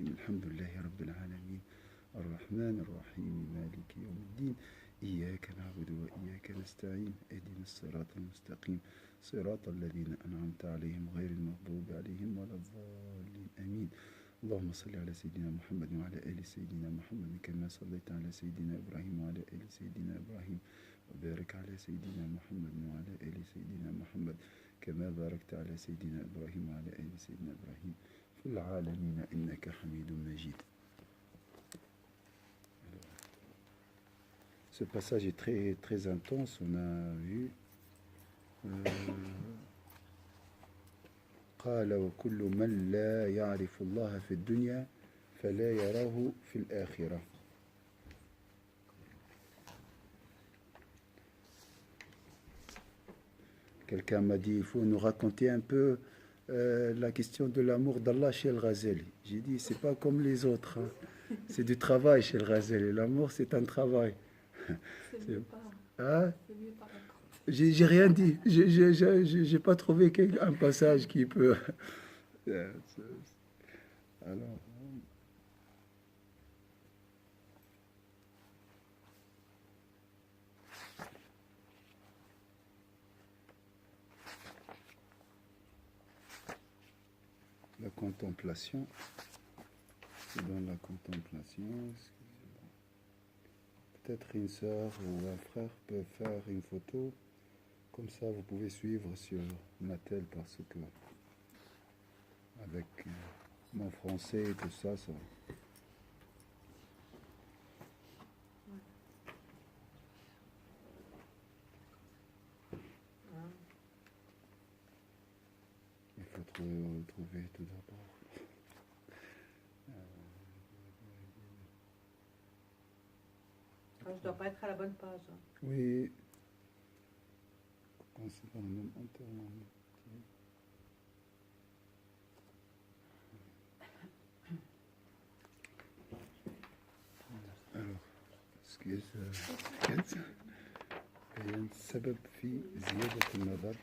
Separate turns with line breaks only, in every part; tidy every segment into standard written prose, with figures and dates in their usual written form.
الرحيم الحمد لله رب العالمين الرحمن الرحيم مالك يوم الدين إياك نعبد وإياك نستعين اهدنا الصراط المستقيم صراط الذين أنعمت عليهم غير المغضوب عليهم ولا الضالين آمين. اللهم صل على سيدنا محمد وعلى آل سيدنا محمد كما صليت على سيدنا إبراهيم وعلى آل سيدنا إبراهيم وبارك على سيدنا محمد وعلى آل سيدنا محمد كما باركت على سيدنا إبراهيم وعلى آل سيدنا إبراهيم في العالمين إنك حميد مجيد. Ce passage est très, très intense. On a vu قال وكل من لا يعرف الله في الدنيا فلا يراه في الآخرة. Quelqu'un m'a dit il faut nous raconter un peu la question de l'amour d'Allah chez le Ghazali. J'ai dit c'est pas comme les autres, hein. C'est du travail chez le Ghazali. L'amour c'est un travail. C'est mieux pas. Hein? C'est mieux pas. J'ai rien dit. J'ai pas trouvé un passage qui peut. Alors. La contemplation. C'est dans la contemplation. Peut-être une sœur ou un frère peut faire une photo. Comme ça, vous pouvez suivre sur Mattel parce que avec mon français et tout ça, ça. Il faut trouver tout d'abord.
Je ne dois pas être à la bonne page.
Oui. C'est dans le même internement. Alors, excuse بيان السبب في زيادة النظر.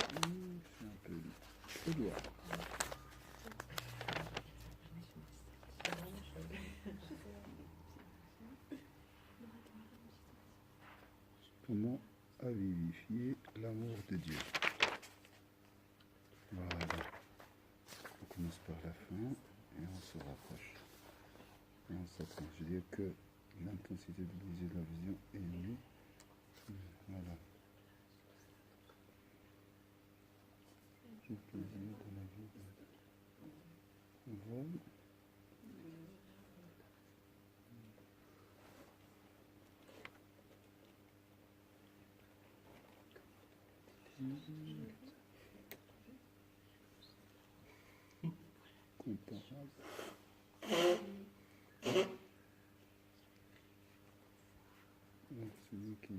C'est un peu loin. Comment vivifier l'amour de Dieu. Voilà. On commence par la fin et on se rapproche. Et on s'approche. Je veux dire que l'intensité de viser de la vision est nue. Voilà. Le plaisir de la vie. Voilà. Comparable. Celui qui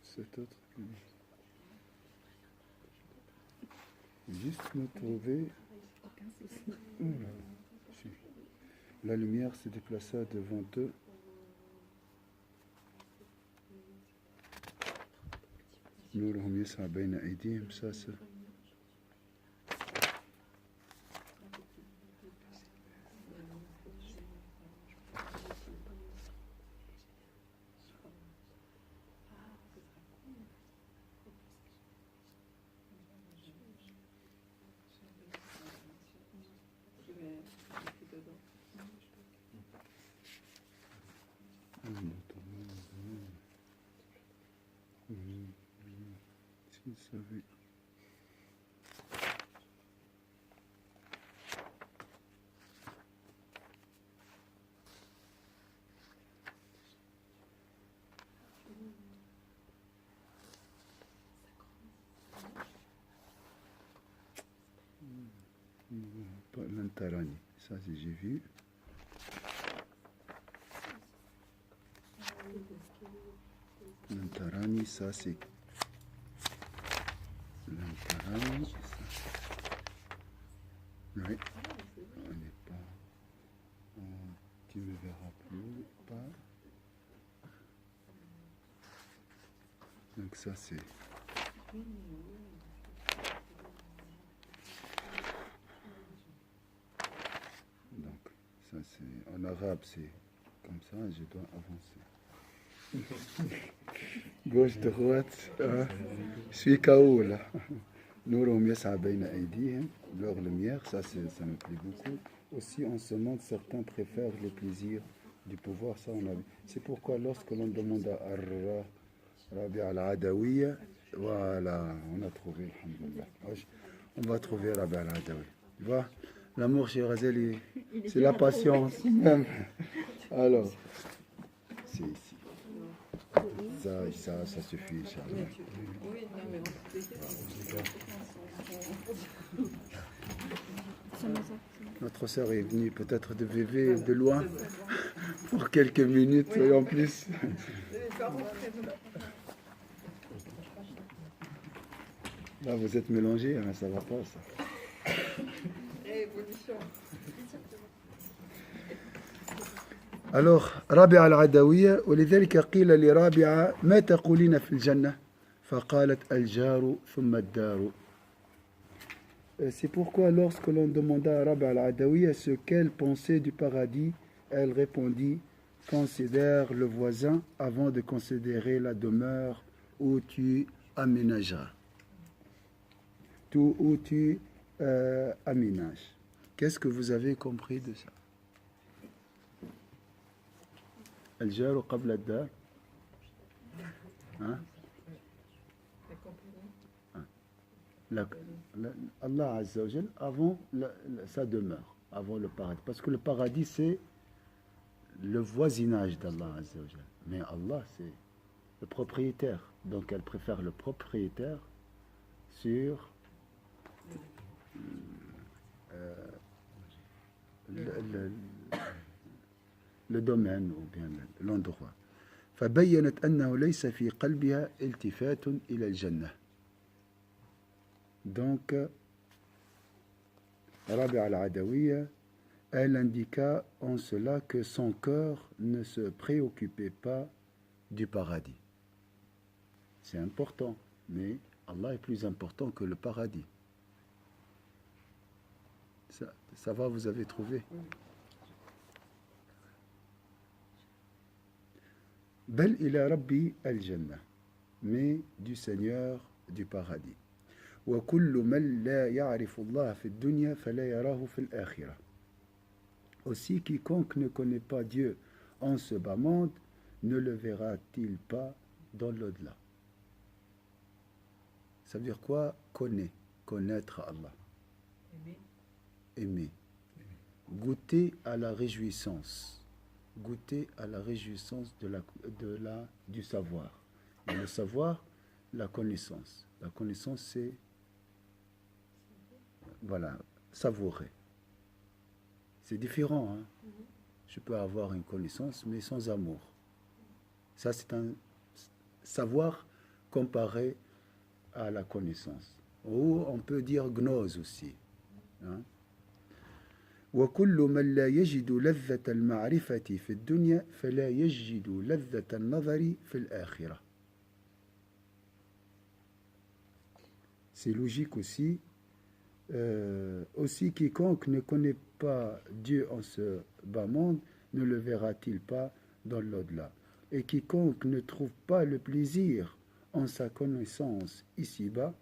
cet autre. Juste me trouver. Voilà. La lumière s'est déplacée devant eux. نورهم يسعى بين أيديهم ساسا. S'il savait. L'Antarani, ça c'est j'ai vu. L'Antarani, ça c'est l'Antarani, ça. Oui, on n'est pas. Tu me verras plus, pas. Donc ça c'est. l'arabe, c'est comme ça, je dois avancer. Gauche, droite, hein. Je suis KO là. Nourum yas'a bayna aydihim, leur lumière, ça me plaît beaucoup. Aussi, en ce monde, certains préfèrent le plaisir du pouvoir, ça on a vu. C'est pourquoi lorsque l'on demande à Rabi al-Adawiya, voilà, on a trouvé, alhamdoulilah. On va trouver Rabi al-Adawi. Tu vois, l'amour chez Razeli, c'est la patience même. Alors, c'est ici. Ça suffit, Inch'Allah.
Oui, non, mais
Notre sœur est venue peut-être de VV de loin pour quelques minutes et en plus. Là, vous êtes mélangés, hein, ça va pas ça. Alors, رابعة العدوية ولذلك قيل لرابعة ما تقولين في الجنة فقالت الجار ثم الدار. C'est pourquoi lorsque l'on demanda à Rabi al-Adawiya ce qu'elle pensait du paradis, elle répondit: considère le voisin avant de considérer la demeure où tu aménageras. Où tu aménages. Qu'est-ce que vous avez compris de ça? Al-Jaru qabla ad-dar. Hein? Allah Azza wa Jal avant sa demeure, avant le paradis. Parce que le paradis, c'est le voisinage d'Allah Azza wa Jal. Mais Allah, c'est le propriétaire. Donc, elle préfère le propriétaire sur le domaine ou bien l'endroit. فبينت أنه ليس في قلبها التفات إلى الجنة. Donc, Rabi al-Adawiya, elle indiqua en cela que son cœur ne se préoccupait pas du paradis. C'est important, mais Allah est plus important que le paradis. Ça va, vous avez trouvé? Bel ila Rabbi al-Jannah, mais du Seigneur du paradis. وكل من لا يعرف الله في الدنيا فلا يراه في الآخرة. Aussi quiconque ne connaît pas Dieu en ce bas monde ne le verra-t-il pas dans l'au-delà. Ça veut dire quoi? Connaître Allah. Aimer. Goûter à la réjouissance. Goûter à la réjouissance du savoir. Et le savoir, la connaissance. La connaissance, c'est voilà, savourer. C'est différent. Hein? Je peux avoir une connaissance, mais sans amour. Ça, c'est un savoir comparé à la connaissance. Ou on peut dire gnose aussi. Hein? وكل من لا يجد لذة المعرفة في الدنيا فلا يجد لذة النظر في الآخرة. C'est logique aussi. Aussi quiconque ne connaît pas Dieu en ce bas monde ne le verra-t-il pas dans l'au-delà. Et quiconque ne trouve pas le plaisir en sa connaissance ici-bas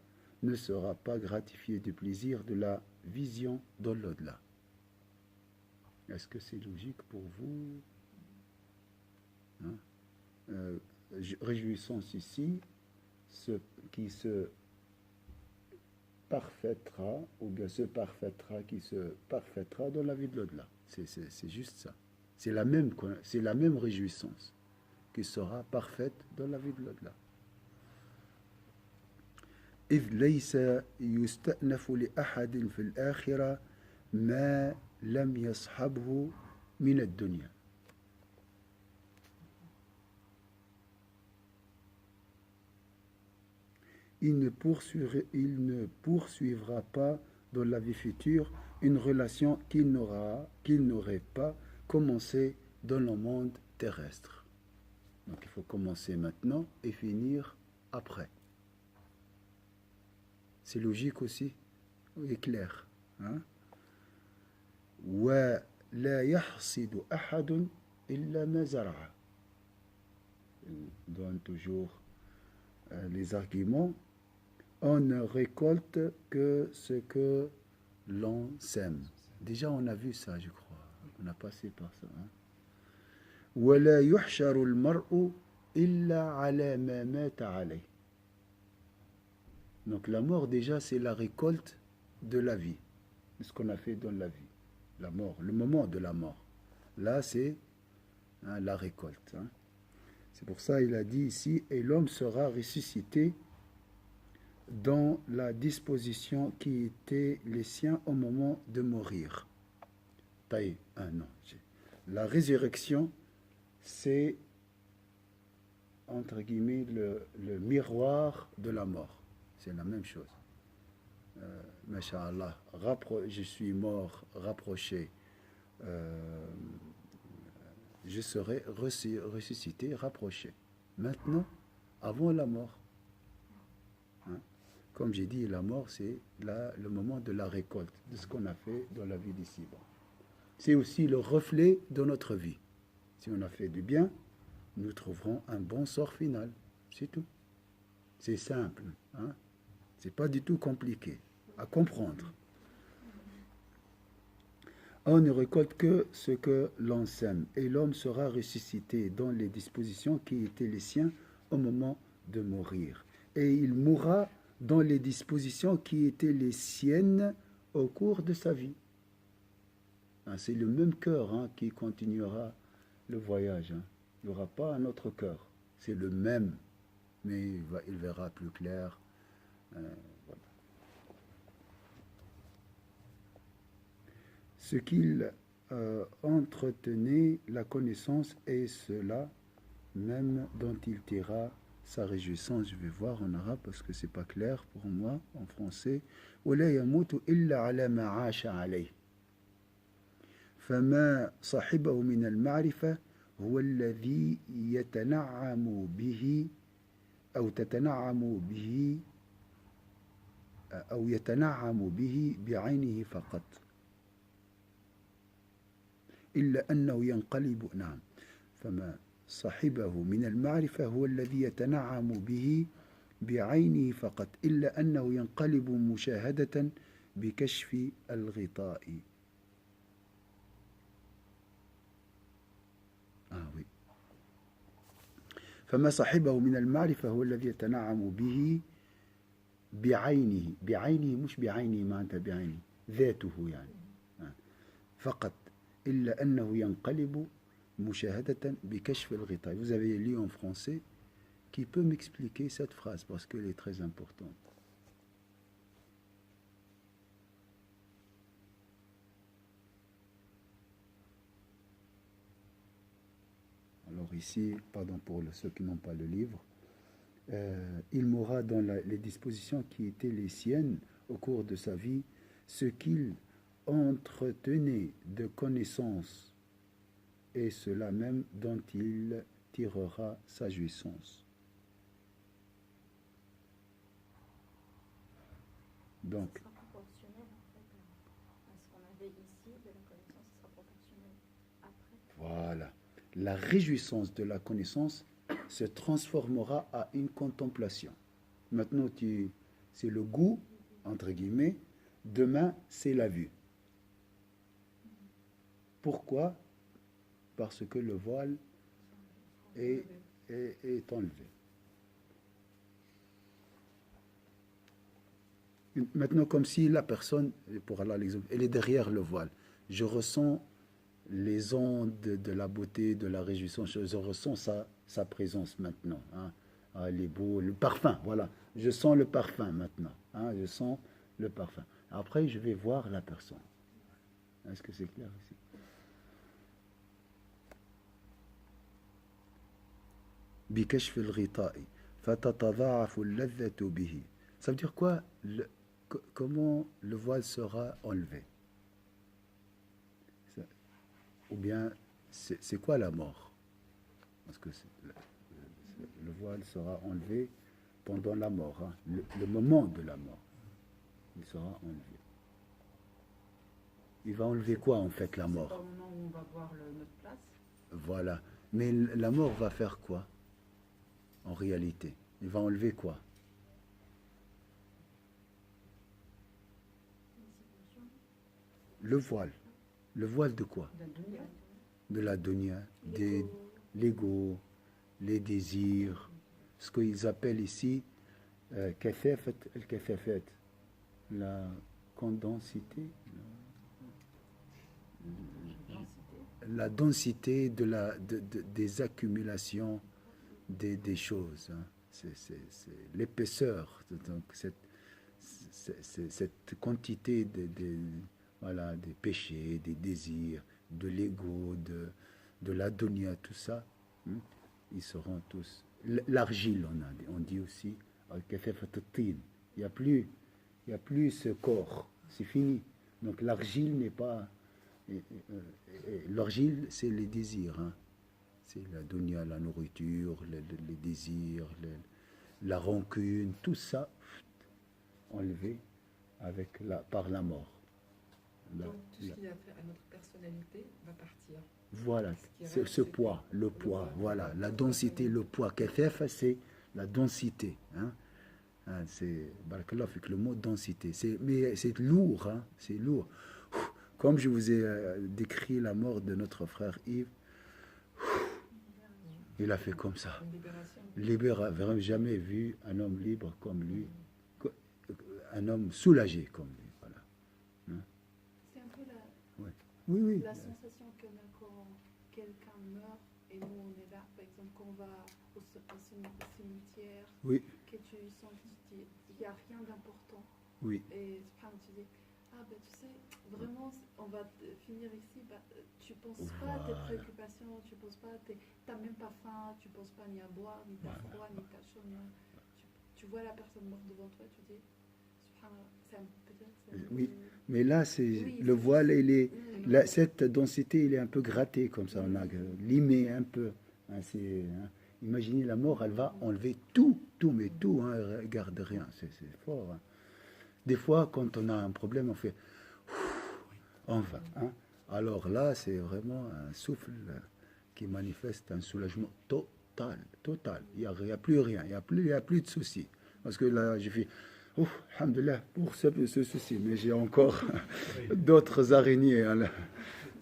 ne sera pas gratifié du plaisir de la vision dans l'au-delà. Est-ce que c'est logique pour vous? Hein? Réjouissance ici, ce qui se parfaitera, ou bien se parfaitera, qui se parfaitera dans la vie de l'au-delà. C'est juste ça. C'est la même réjouissance qui sera parfaite dans la vie de l'au-delà. إذ ليس يستأنف لأحد في الآخرة ما لم يصحبه من الدنيا. Il ne poursuivra pas dans la vie future une relation qu'il n'aurait pas commencé dans le monde terrestre. Donc il faut commencer maintenant et finir après. C'est logique aussi, et clair. Hein? لا يحصد أحد إلا ما زرع. Il donne toujours les arguments. On ne récolte que ce que l'on sème. Déjà, on a vu ça, je crois. On a passé par ça. Hein? ولا يحشر المرء إلا على ما مات عليه. Donc la mort, déjà, c'est la récolte de la vie. Ce qu'on a fait dans la vie. La mort, le moment de la mort. Là, c'est la récolte. Hein. C'est pour ça qu'il a dit ici, et l'homme sera ressuscité dans la disposition qui était les siens au moment de mourir. Taïe, non. La résurrection, c'est, entre guillemets, le miroir de la mort. C'est la même chose. Masha'Allah, je suis mort, rapproché. Je serai ressuscité, rapproché. Maintenant, avant la mort. Hein? Comme j'ai dit, la mort, c'est le moment de la récolte, de ce qu'on a fait dans la vie d'ici. Bon. C'est aussi le reflet de notre vie. Si on a fait du bien, nous trouverons un bon sort final. C'est tout. C'est simple. Hein? C'est pas du tout compliqué à comprendre. On ne récolte que ce que l'on sème, et l'homme sera ressuscité dans les dispositions qui étaient les siens au moment de mourir. Et il mourra dans les dispositions qui étaient les siennes au cours de sa vie. C'est le même cœur qui continuera le voyage. Il n'y aura pas un autre cœur. C'est le même, mais il verra plus clair. Voilà. Ce qu'il entretenait la connaissance est cela même dont il tira sa réjouissance. Je vais voir en arabe parce que c'est pas clair pour moi en français. ولا يموت إلا على ما عاش عليه فما صاحبه من المعرفة هو الذي يتنعم به أو تتنعم به أو يتنعم به بعينه فقط إلا أنه ينقلب نعم فما صاحبه من المعرفة هو الذي يتنعم به بعينه فقط إلا أنه ينقلب مشاهدة بكشف الغطاء. Oui. فما صاحبه من المعرفة هو الذي يتنعم به بعينه مش بعينه معناتها بعينه ذاته يعني فقط إلا أنه ينقلب مشاهدة بكشف الغطاء. Vous avez lu en français qui peut m'expliquer cette phrase parce qu'elle est très importante. Alors ici, pardon pour ceux qui n'ont pas le livre, il mourra dans les dispositions qui étaient les siennes au cours de sa vie, ce qu'il entretenait de connaissances et cela même dont il tirera sa jouissance. Donc,
ce sera proportionnel en fait à ce qu'on avait ici de la connaissance, ce sera proportionnel après.
Voilà. La réjouissance de la connaissance se transformera à une contemplation. Maintenant, c'est le goût, entre guillemets. Demain, c'est la vue. Pourquoi? Parce que le voile est enlevé. Maintenant, comme si la personne, pour Allah l'exemple, elle est derrière le voile. Je ressens les ondes de la beauté, de la réjouissance. Je ressens sa présence maintenant. Elle est beau, le parfum, voilà. Je sens le parfum maintenant. Je sens le parfum. Après, je vais voir la personne. Est-ce que c'est clair ici? بكشف الغطاء فتتضاعف اللذة به. Ça veut dire quoi? Comment le voile sera enlevé? Ou bien, c'est quoi la mort? Parce que le voile sera enlevé pendant la mort, le moment de la mort. Il sera enlevé. Il va enlever quoi en fait, la
C'est pas
mort?
au moment où on va voir notre place.
Voilà. Mais la mort va faire quoi en réalité? Il va enlever quoi? Le voile. Le voile de quoi?
La dunya.
De la dunya, des l'ego, les désirs, ce qu'ils appellent ici kathafat al-kathafat, la condensité, la densité des accumulations des choses, hein. C'est l'épaisseur, donc cette quantité voilà, des péchés, des désirs, de l'ego, de la dunya, tout ça, hein, ils seront tous. L'argile, on dit aussi, il n'y a plus, il y a plus ce corps, c'est fini. Donc l'argile n'est pas. L'argile, c'est les désirs, hein. C'est la dunya, la nourriture, les désirs, la rancune, tout ça enlevé par la mort.
Donc tout ce qui a fait à notre personnalité va partir.
Voilà,
Ce qui
c'est
reste,
ce poids, le poids, voilà, la densité, le poids. Kathaf, c'est la densité, hein. Hein, c'est barakallah fik, le mot densité. Mais c'est lourd, hein, c'est lourd. Comme je vous ai décrit la mort de notre frère Yves, il a fait comme ça.
Une libération.
Vraiment jamais vu un homme libre comme lui, un homme soulagé comme lui. Voilà.
C'est un peu la,
Ouais. Oui, oui.
la sensation qu'on a quand quelqu'un meurt et nous on est là. Par exemple, quand on va au cimetière,
Oui,
que tu sens qu'il n'y a rien d'important.
oui.
Et tu dis, ah ben tu sais, vraiment, on va finir ici, bah, tu penses pas à tes
Voilà.
préoccupations, tu penses pas, t'as même pas faim, tu penses pas ni à boire, ni t'as froid, ni t'as chaud, tu vois la personne morte devant toi, tu dis, subhanallah, c'est un
Oui.
peu-
Mais là, c'est
Oui,
le
c'est
voile,
juste-
il est,
Mm.
cette densité, il est un peu gratté comme ça, on a limé un peu. Hein, imaginez la mort, elle va enlever tout, mais tout, hein, elle garde rien, c'est fort. Hein. Des fois, quand on a un problème, on fait, enfin, hein. Alors là, c'est vraiment un souffle qui manifeste un soulagement total, total. Il n'y a plus rien, il y a plus de soucis. Parce que là, j'ai fait, ouf, alhamdoulilah, pour ce souci, mais j'ai encore d'autres araignées, hein, là.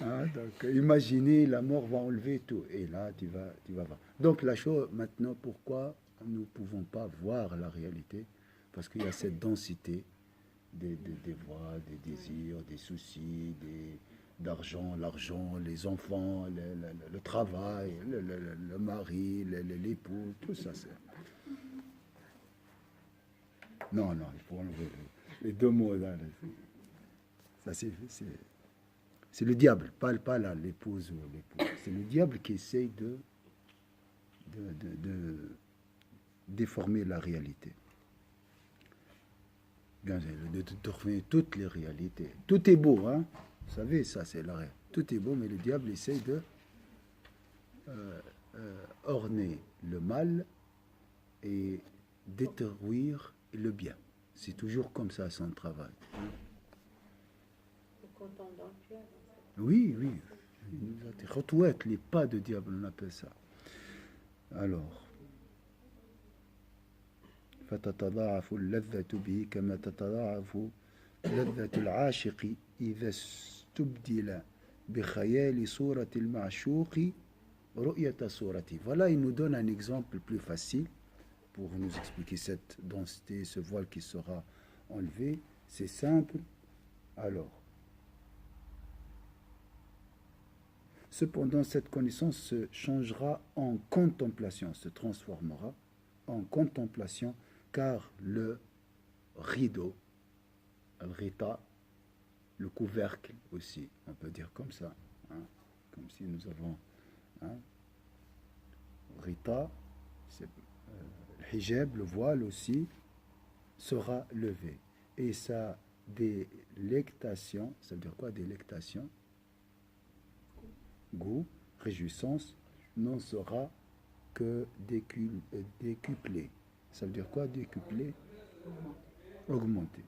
Hein, donc, imaginez, la mort va enlever tout. Et là, tu vas voir. Donc, la chose, maintenant, pourquoi nous ne pouvons pas voir la réalité? Parce qu'il y a cette densité des voix, des désirs, des soucis, d'argent, l'argent, les enfants, le travail, le mari, l'époux, tout ça. Non, il faut enlever les deux mots là. Ça, c'est le diable, pas l'épouse ou l'époux. C'est le diable qui essaye de déformer la réalité. Bien, de déformer toutes les réalités. Tout est beau, hein. Vous savez, ça, c'est la réalité. Tout est beau, mais le diable essaye de orner le mal et détruire le bien. C'est toujours comme ça son travail.
Le content dans le cœur.
Oui. Rotouette, les pas de diable, on appelle ça. Alors, فتتضاعف اللذة به كما تتضاعف لذة العاشق إذا استبدل بخيال صورة المعشوق رؤية صورته. Voilà, il nous donne un exemple plus facile pour nous expliquer cette densité, ce voile qui sera enlevé. C'est simple. Alors, cependant, cette connaissance se changera en contemplation, se transformera en contemplation, car le rideau, al-rita, le couvercle aussi, on peut dire comme ça, hein, comme si nous avons, hein, rita, c'est le hijab, le voile aussi, sera levé. Et sa délectation, ça veut dire quoi délectation? Goût, réjouissance, n'en sera que décuplé. Ça veut dire quoi décuplé? Augmenté.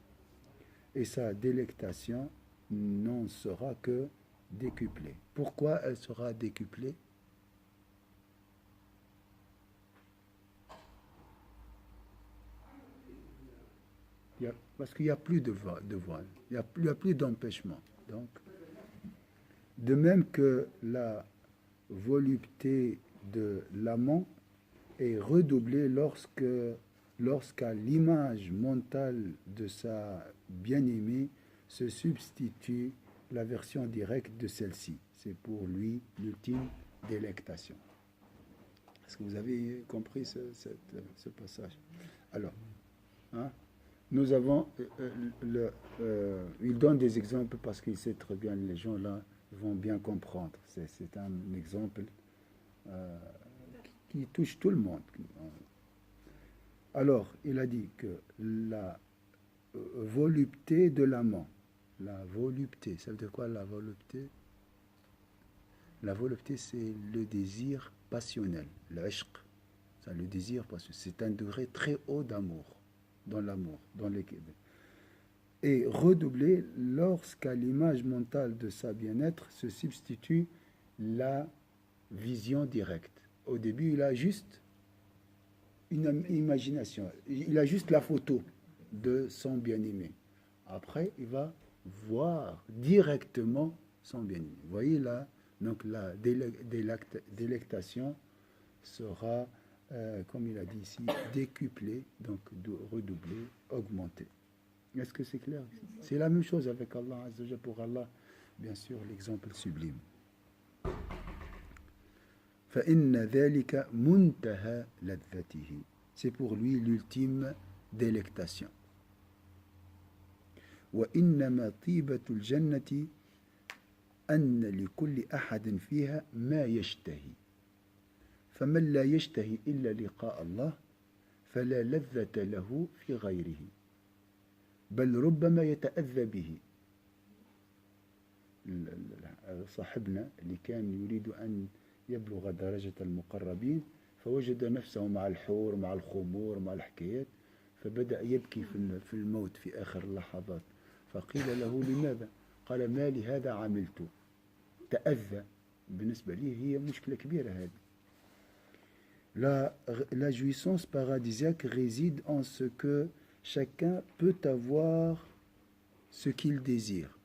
Et sa délectation n'en sera que décuplée. Pourquoi elle sera décuplée? Parce qu'il n'y a plus de voile, il n'y a plus d'empêchement. Donc, de même que la volupté de l'amant est redoublée lorsqu'à l'image mentale de sa bien-aimée se substitue la version directe de celle-ci. C'est pour lui l'ultime délectation. Est-ce que vous avez compris ce passage? Alors, hein, nous avons, il donne des exemples parce qu'il sait très bien, les gens là vont bien comprendre. C'est un exemple qui touche tout le monde. Alors, il a dit que la volupté de l'amant, la volupté, ça veut dire quoi la volupté? La volupté, c'est le désir passionnel, le ishq, c'est le désir passionnel. C'est un degré très haut d'amour, dans l'amour, dans l'équilibre. Et redoublé lorsqu'à l'image mentale de sa bien-être se substitue la vision directe. Au début, il a juste une imagination, il a juste la photo de son bien-aimé. Après, il va voir directement son bien-aimé. Vous voyez là, donc la délectation sera, comme il a dit ici, décuplée, donc redoublée, augmentée. Est-ce que c'est clair? C'est la même chose avec Allah Azza wa Jalla. Pour Allah, bien sûr, l'exemple sublime. فإن ذلك منتهى لذته. C'est pour lui l'ultime délectation. وإنما طيبة الجنة أن لكل أحد فيها ما يشتهي. فمن لا يشتهي إلا لقاء الله فلا لذة له في غيره. بل ربما يتأذى به. صاحبنا اللي كان يريد أن يبلغ درجة المقربين فوجد نفسه مع الحور مع الخمور مع الحكايات فبدأ يبكي في الموت في آخر اللحظات فقيل له لماذا؟ قال ما لهذا عملت تأذى. بالنسبة لي هي مشكلة كبيرة هذه. La jouissance paradisiaque réside en ce que chacun peut avoir ce qu'il désire.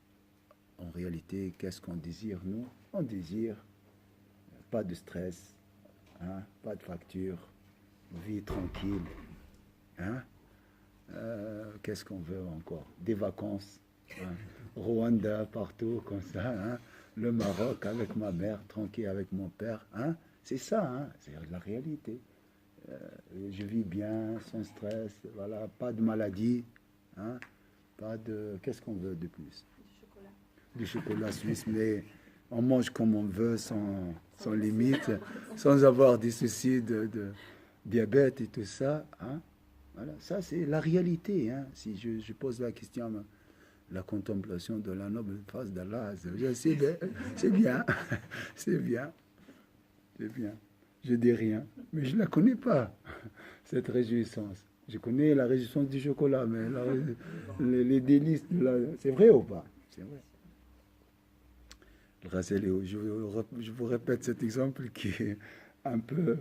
En réalité, qu'est-ce qu'on désire, nous? On désire pas de stress, hein, pas de facture, vie tranquille. Hein, qu'est-ce qu'on veut encore? Des vacances. Hein, Rwanda, partout, comme ça. Hein, le Maroc avec ma mère, tranquille avec mon père. Hein, c'est ça, hein, c'est la réalité. Je vis bien, sans stress, voilà, pas de maladie, hein, pas de... Qu'est-ce qu'on veut de plus? Du chocolat suisse, mais on mange comme on veut, sans limite, sans avoir des soucis de diabète et tout ça. Hein. Voilà, ça c'est la réalité. Hein. Si je pose la question, la contemplation de la noble face d'Allah, c'est bien, c'est bien, c'est bien, c'est bien. Je dis rien, mais je ne la connais pas, cette réjouissance. Je connais la réjouissance du chocolat, mais les délices, c'est vrai ou pas? C'est vrai. Je vous répète cet exemple qui est un peu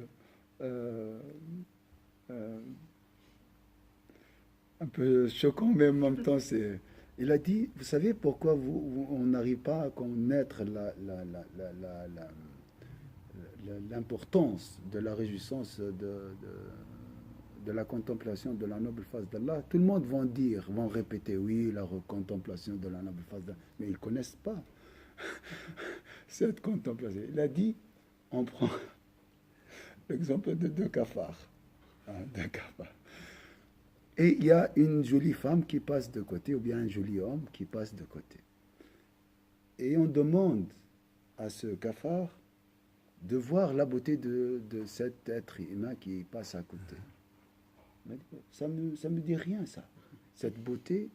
choquant, mais en même temps, il a dit, vous savez pourquoi on n'arrive pas à connaître l'importance de la réjouissance de la contemplation de la noble face d'Allah? Tout le monde vont répéter, oui, la contemplation de la noble face d'Allah, mais ils ne connaissent pas cette contemplation. Il a dit, on prend l'exemple de deux cafards. Hein, deux cafards. Et il y a une jolie femme qui passe de côté, ou bien un joli homme qui passe de côté. Et on demande à ce cafard de voir la beauté de cet être humain qui passe à côté. Ça me dit rien, ça. Cette beauté,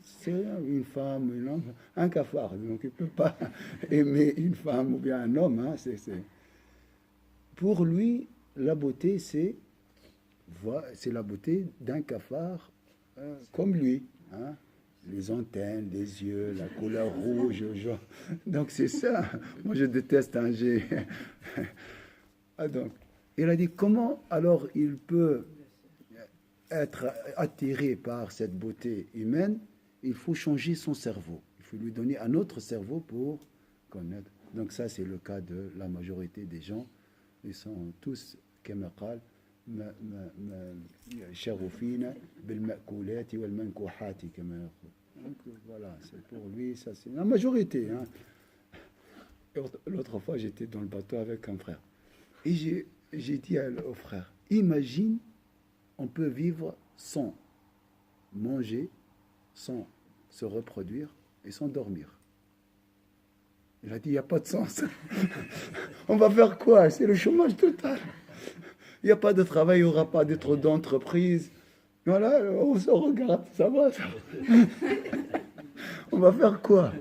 c'est une femme, un homme, un cafard. Donc il ne peut pas aimer une femme ou bien un homme. Hein, Pour lui, la beauté, c'est la beauté d'un cafard comme lui. Hein. les antennes, les yeux, la couleur rouge, jaune. Donc c'est ça. Moi je déteste un G. Ah, donc, il a dit comment alors il peut être attiré par cette beauté humaine? Il faut changer son cerveau. Il faut lui donner un autre cerveau pour connaître. Donc ça c'est le cas de la majorité des gens. Ils sont tous كما قال شغوفين بالمأكولات والمنكوحات كما يقول. Donc voilà, c'est pour lui, ça c'est la majorité. Hein. L'autre fois, j'étais dans le bateau avec un frère. Et j'ai dit au frère, imagine, on peut vivre sans manger, sans se reproduire et sans dormir. Il a dit, il n'y a pas de sens. On va faire quoi? C'est le chômage total. Il n'y a pas de travail, il n'y aura pas d'entreprise. Voilà, on se regarde, ça va. Ça. On va faire quoi?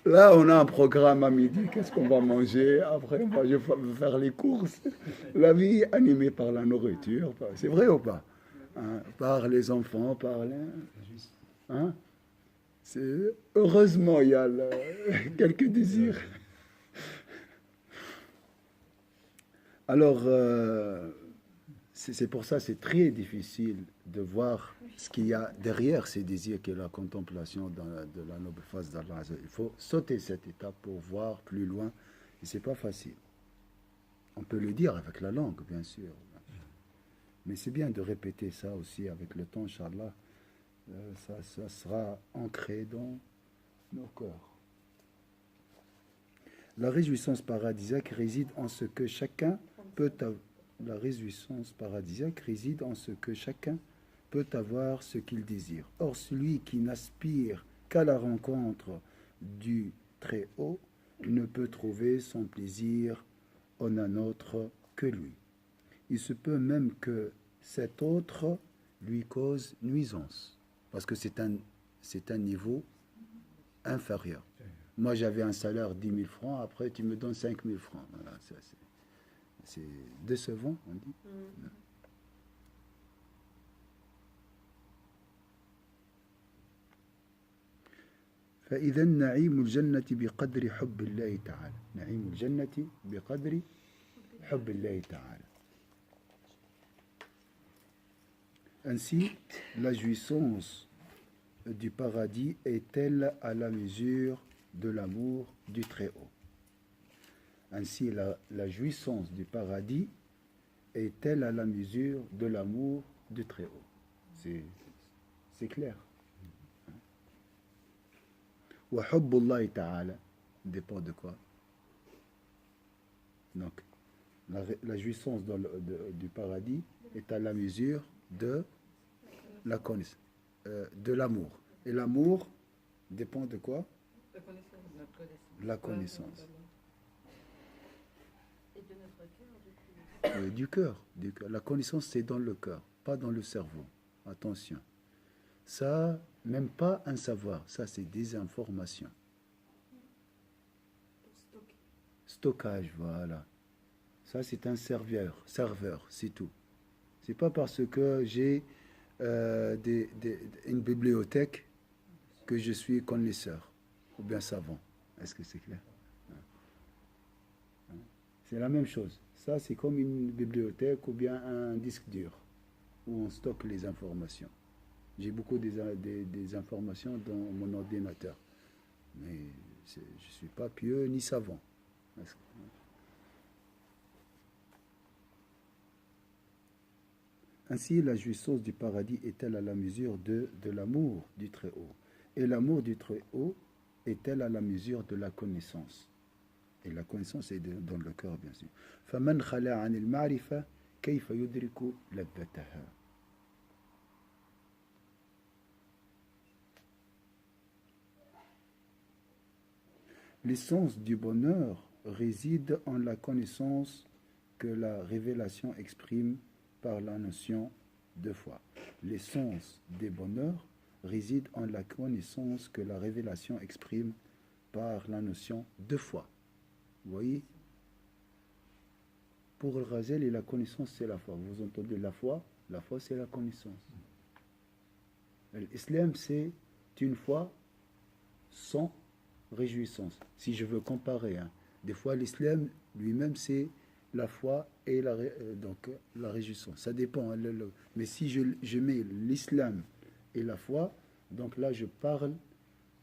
Là, on a un programme à midi. Qu'est-ce qu'on va manger? Après, je vais faire les courses. La vie animée par la nourriture. C'est vrai ou pas? Hein, par les enfants, par les... Hein? Heureusement, il y a quelques désirs. Alors, c'est pour ça c'est très difficile de voir ce qu'il y a derrière ces désirs qui est la contemplation de la noble face d'Allah. Il faut sauter cette étape pour voir plus loin. Et ce n'est pas facile. On peut le dire avec la langue, bien sûr. Mais c'est bien de répéter ça aussi avec le temps, Inch'Allah. Ça sera ancré dans nos cœurs. La réjouissance paradisiaque réside en ce que chacun peut avoir ce qu'il désire. Or, celui qui n'aspire qu'à la rencontre du Très-Haut ne peut trouver son plaisir en un autre que lui. Il se peut même que cet autre lui cause nuisance. Parce que c'est un niveau inférieur. Moi, j'avais un salaire de 10 000 francs, après, tu me donnes 5 000 francs. Voilà, c'est décevant, on dit. فإذا نعيم الجنة بقدر حب الله تعالى. نعيم الجنة بقدر حب الله تعالى. Ainsi, la jouissance du paradis est-elle à la mesure de l'amour du Très-Haut? Ainsi, la jouissance du paradis est-elle à la mesure de l'amour du Très-Haut? C'est clair. Wa hubbullahi ta'ala dépend de quoi? Donc, la jouissance du paradis est à la mesure de la connaissance, de l'amour. Et l'amour dépend de quoi? La connaissance.
Et de notre cœur,
Du cœur. La connaissance, c'est dans le cœur, pas dans le cerveau. Attention. Ça, même pas un savoir, ça c'est des informations. Stockage, voilà. Ça c'est un serveur, c'est tout. C'est pas parce que j'ai une bibliothèque que je suis connaisseur ou bien savant. Est-ce que c'est clair? C'est la même chose. Ça c'est comme une bibliothèque ou bien un disque dur où on stocke les informations. J'ai beaucoup des informations dans mon ordinateur. Mais je ne suis pas pieux ni savant. Ainsi, la jouissance du paradis est-elle à la mesure de l'amour du Très-Haut? Et l'amour du Très-Haut est-elle à la mesure de la connaissance? Et la connaissance est dans le cœur, bien sûr. فَمَنْ خَلَى عَنِ الْمَعْرِفَةِ كَيْفَ يُدْرِكُ لَذَّتَهَا. L'essence du bonheur réside en la connaissance que la révélation exprime par la notion de foi. L'essence des bonheurs réside en la connaissance que la révélation exprime par la notion de foi. Vous voyez? Pour le Ghazali, et la connaissance, c'est la foi. Vous entendez la foi? La foi, c'est la connaissance. L'islam, c'est une foi sans réjouissance. Si je veux comparer, hein. Des fois l'islam lui-même c'est la foi et donc la réjouissance. Ça dépend, hein, mais si je mets l'islam et la foi, donc là je parle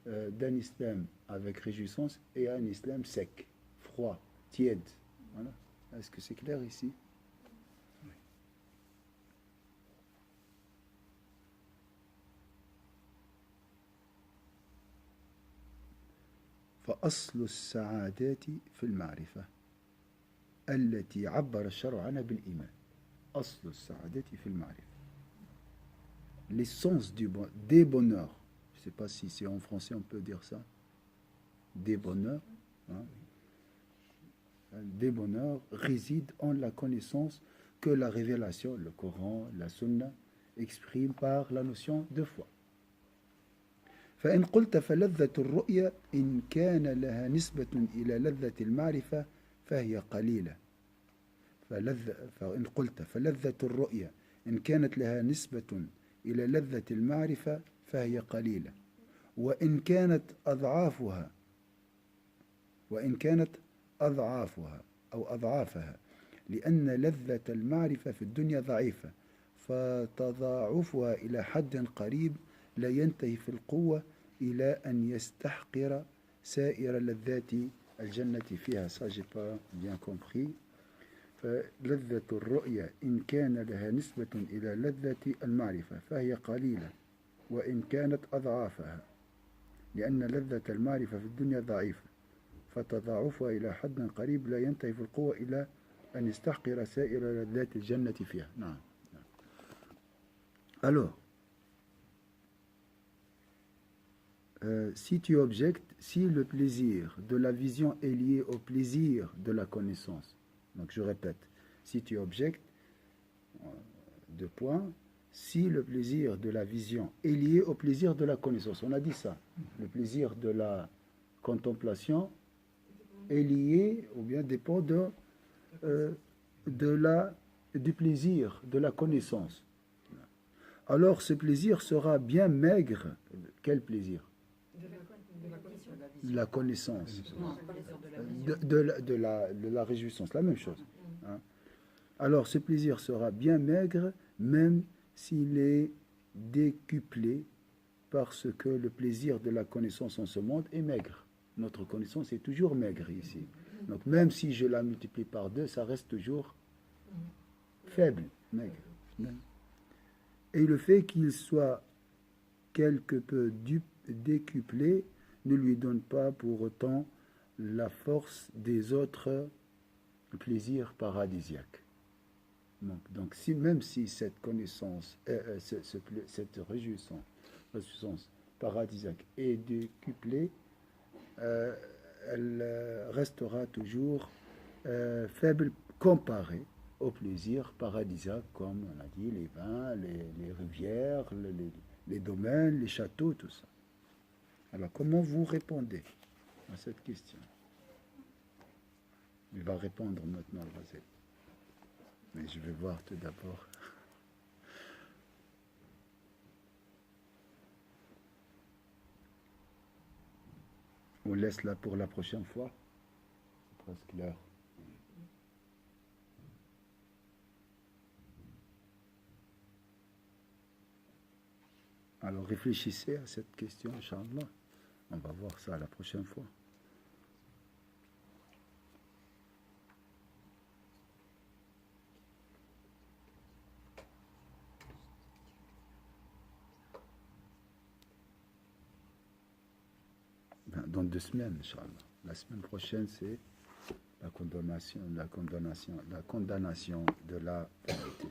d'un islam avec réjouissance et un islam sec, froid, tiède. Voilà. Est-ce que c'est clair ici? فأصل السعادات في المعرفة التي عبر الشرع عنها بالإيمان. أصل السعادات في المعرفة. L'essence des bonheurs. Je ne sais pas si c'est en français on peut dire ça. Des bonheurs. Hein, des bonheurs résident en la connaissance que la révélation, le Coran, la Sunna, exprime par la notion de foi. فإن قلت فلذة الرؤية إن كان لها نسبة إلى لذة المعرفة فهي قليلة. فإن قلت فلذة الرؤية إن كانت لها نسبة إلى لذة المعرفة فهي قليلة. وإن كانت أضعافها أو أضعافها لأن لذة المعرفة في الدنيا ضعيفة فتضاعفها إلى حد قريب لا ينتهي في القوة إلى أن يستحقر سائر لذات الجنة فيها. Ça j'ai pas bien compris. فلذة الرؤية إن كان لها نسبة إلى لذة المعرفة فهي قليلة وإن كانت أضعافها لأن لذة المعرفة في الدنيا ضعيفة فتضاعفها إلى حد قريب لا ينتهي في القوة إلى أن يستحقر سائر لذات الجنة فيها. نعم. Alors, si tu objectes, si le plaisir de la vision est lié au plaisir de la connaissance, donc je répète, si tu objectes, deux points, si le plaisir de la vision est lié au plaisir de la connaissance, on a dit ça, le plaisir de la contemplation est lié ou bien dépend du plaisir de la connaissance. Alors ce plaisir sera bien maigre. Quel plaisir? La connaissance, de la réjouissance, la même chose. Hein. Alors ce plaisir sera bien maigre, même s'il est décuplé, parce que le plaisir de la connaissance en ce monde est maigre. Notre connaissance est toujours maigre ici. Donc même si je la multiplie par 2, ça reste toujours faible, maigre. Et le fait qu'il soit quelque peu décuplé ne lui donne pas pour autant la force des autres plaisirs paradisiaques. Donc même si cette connaissance, cette réjouissance paradisiaque est décuplée, elle restera toujours faible comparée au plaisir paradisiaque, comme on a dit, les vins, les rivières, les domaines, les châteaux, tout ça. Alors, comment vous répondez à cette question? Il va répondre maintenant, Razel. Mais je vais voir tout d'abord. On laisse là pour la prochaine fois. C'est presque l'heure. Alors réfléchissez à cette question, Inch'Allah. On va voir ça la prochaine fois. Dans 2 semaines, Inch'Allah. La semaine prochaine, c'est la condamnation de la vérité.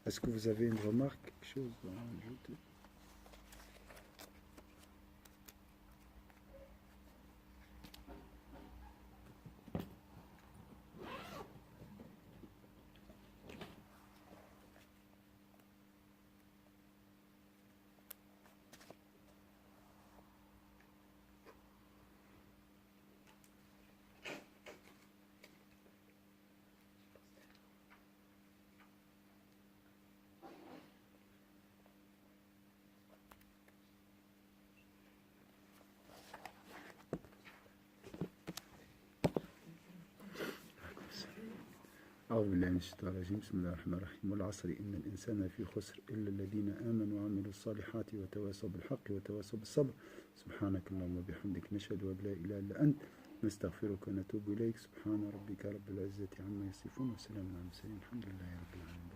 Est-ce que vous avez une remarque, quelque chose à ajouter? أعوذ بالله من الشيطان الرجيم. بسم الله الرحمن الرحيم. والعصر إن الإنسان لفي خسر إلا الذين آمنوا وعملوا الصالحات وتواصوا بالحق وتواصوا بالصبر. سبحانك اللهم وبحمدك نشهد أن لا إله إلا أنت نستغفرك ونتوب إليك. سبحان ربك رب العزة عما يصفون وسلام على المرسلين الحمد لله رب العالمين.